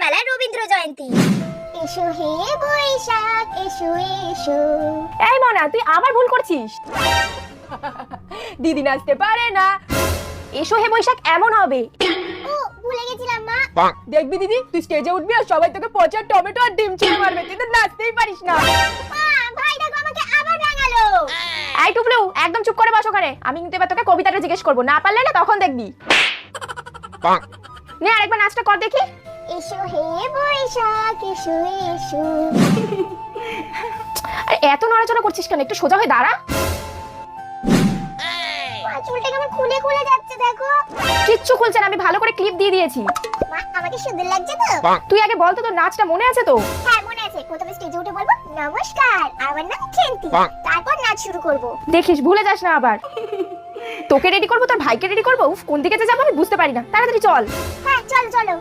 সকালবেলায় রবীন্দ্র জয়ন্তী। এসো হে বৈশাখ এসো এসো। এই মনা, তুই আবার ভুল করছিস। দিদি নাচতে পারে না। এসো হে বৈশাখ এমন হবে। ও ভুলে গেছিলাম মা। দেখবি দিদি, তুই স্টেজে উঠবি আর সবাই তোকে পচা টমেটো আর ডিম ছুঁড়ে মারবে, তুই তো নাচতেই পারিস না। মা ভাই দেখো আমাকে আবার ভাঙালো। এই টুকলু, একদম চুপ করে বস ওখানে। আমি কিন্তু এবার তোকে কবিতাটা জিজ্ঞেস করবো, না পারলে না তখন দেখবি। নে আরেকবার নাচটা কর দেখি। এসো হে বৈশাখ এসো এসো। আর এত নড়াচড়া করছিস কেন? একটু সোজা হয়ে দাঁড়া। মা চুলটা কেমন খুলে খুলে যাচ্ছে দেখো। কিচ্ছু খুলছে না, আমি ভালো করে ক্লিপ দিয়ে দিয়েছি। মা আমাকে সুন্দর লাগছে তো? তুই আগে বল তো, তোর নাচটা মনে আছে তো? হ্যাঁ মনে আছে। প্রথমে স্টেজে উঠে বলবো নমস্কার, আমার নাম চেন্তি, তারপর নাচ শুরু করব। দেখিস ভুলে যাস না আবার। তোকে রেডি করবো, তোর ভাইকে রেডি করবো। উফ, কোন দিকে যে যাবো আমি বুঝতে পারি না। তাড়াতাড়ি চল। হ্যাঁ চলো চলো।